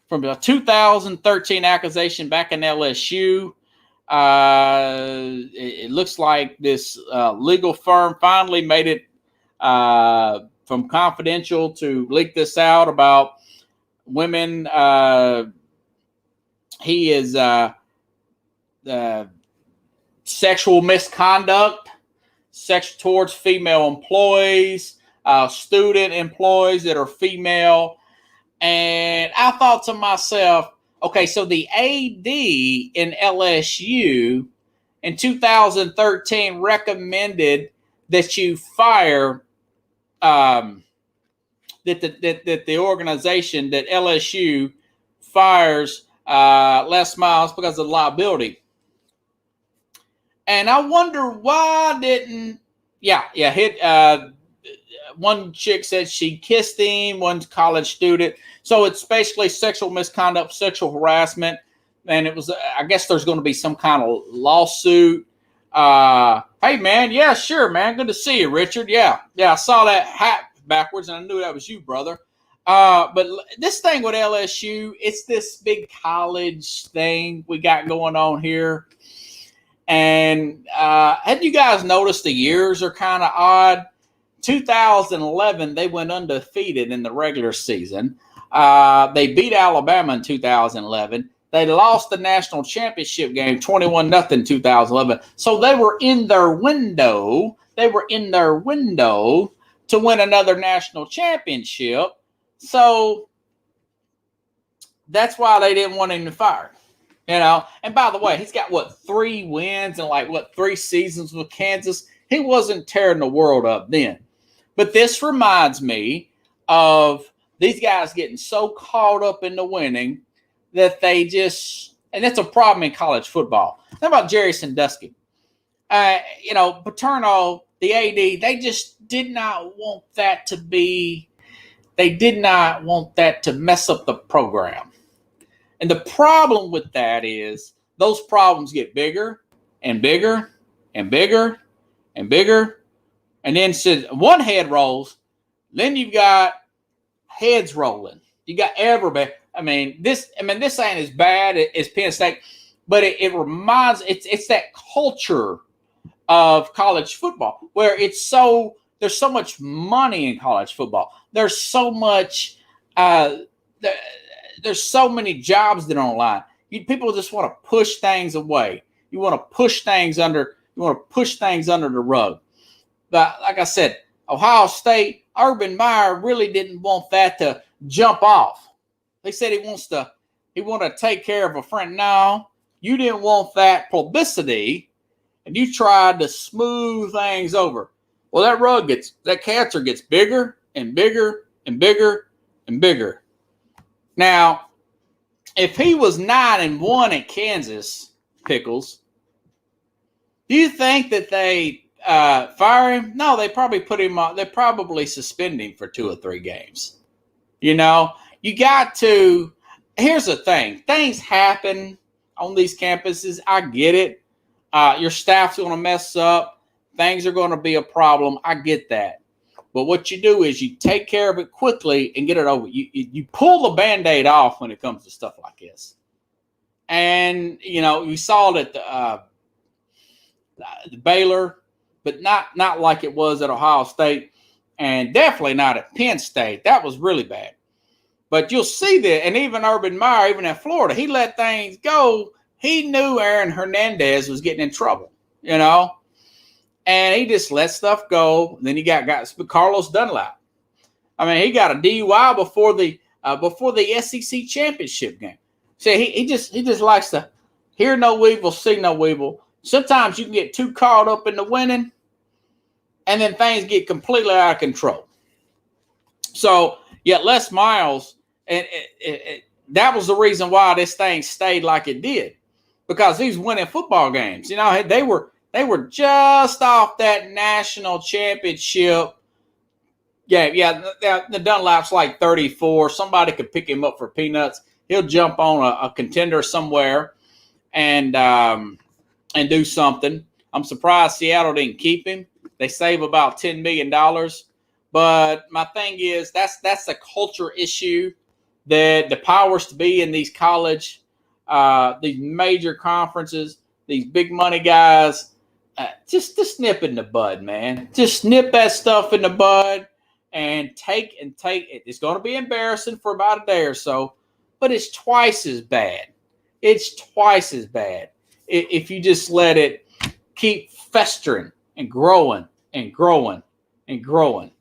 From a 2013 accusation back in LSU. It looks like this legal firm finally made it from confidential to leak this out about women. He is sexual misconduct, sex towards female employees, student employees that are female. And I thought to myself, okay, so the AD in LSU in 2013 recommended that you fire that the organization, that LSU fires Les Miles because of liability. And I wonder why didn't one chick said she kissed him, one college student. So it's basically sexual misconduct, sexual harassment. And it was, I guess there's going to be some kind of lawsuit. Hey, man. Yeah, sure, man. Good to see you, Richard. Yeah, I saw that hat backwards, and I knew that was you, brother. But this thing with LSU, it's this big college thing we got going on here. And have you guys noticed the years are kind of odd? 2011, they went undefeated in the regular season. They beat Alabama in 2011. They lost the national championship game 21-0 2011. So they were in their window. To to win another national championship. So that's why they didn't want him to fire. And by the way, he's got 3 wins and 3 seasons with Kansas. He wasn't tearing the world up then. But this reminds me of these guys getting so caught up in the winning that they just, and that's a problem in college football. How about Jerry Sandusky? Paterno, the AD, they just did not want that to be, they did not want that to mess up the program. And the problem with that is those problems get bigger and bigger and bigger and bigger. And then one head rolls, then you've got heads rolling. You got everybody. This ain't as bad as Penn State, but it reminds, it's that culture of college football where there's so much money in college football. There's so much, there's so many jobs that are online. People just want to push things away. You want to push things under the rug. But like I said, Ohio State, Urban Meyer really didn't want that to jump off. They said he wanted to take care of a friend. No, you didn't want that publicity, and you tried to smooth things over. Well, that cancer gets bigger and bigger and bigger and bigger. Now, if he was 9-1 at Kansas, Pickles, do you think that they fire him? No, they probably put him on. They probably suspend him for 2 or 3 games. You got to. Here's the thing: things happen on these campuses. I get it. Your staff's going to mess up. Things are going to be a problem. I get that. But what you do is you take care of it quickly and get it over. You pull the Band-Aid off when it comes to stuff like this. And, you saw it at the Baylor, but not like it was at Ohio State, and definitely not at Penn State. That was really bad. But you'll see that, and even Urban Meyer, even in Florida, he let things go. He knew Aaron Hernandez was getting in trouble, and he just let stuff go. Then he got Carlos Dunlap. He got a DUI before the SEC championship game. See, he just likes to hear no evil, see no evil. Sometimes you can get too caught up in the winning, and then things get completely out of control. So, Les Miles, and that was the reason why this thing stayed like it did, because he's winning football games. They were just off that national championship game. Yeah, the Dunlap's like 34. Somebody could pick him up for peanuts. He'll jump on a contender somewhere and do something. I'm surprised Seattle didn't keep him. They save about $10 million. But my thing is, that's a culture issue that the powers to be in these college, these major conferences, these big money guys, just nip in the bud, man. Just nip that stuff in the bud and take it. It's going to be embarrassing for about a day or so, but it's twice as bad. It's twice as bad if you just let it keep festering and growing and growing and growing.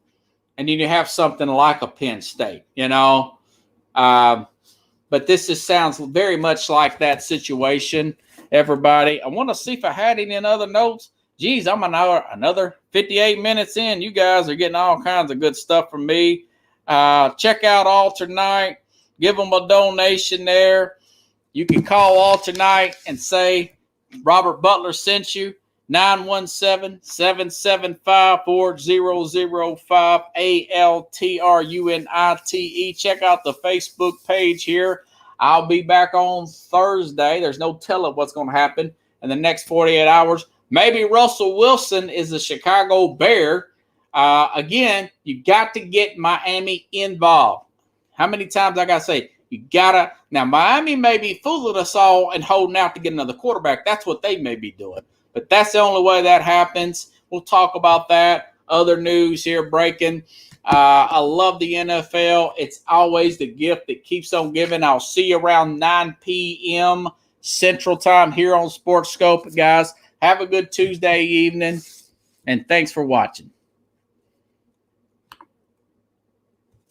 And then you have something like a Penn State, But this just sounds very much like that situation, everybody. I want to see if I had any other notes. Geez, I'm another 58 minutes in. You guys are getting all kinds of good stuff from me. Check out Alter Night. Give them a donation there. You can call Alter Night and say Robert Butler sent you. 917-775-4005 ALTRUNITE. Check out the Facebook page here. I'll be back on Thursday. There's no telling what's going to happen in the next 48 hours. Maybe Russell Wilson is a Chicago Bear. Again, you got to get Miami involved. How many times I got to say, you got to. Now, Miami may be fooling us all and holding out to get another quarterback. That's what they may be doing. But that's the only way that happens. We'll talk about that. Other news here breaking. I love the NFL. It's always the gift that keeps on giving. I'll see you around 9 p.m. Central Time here on Sports Scope. Guys, have a good Tuesday evening, and thanks for watching.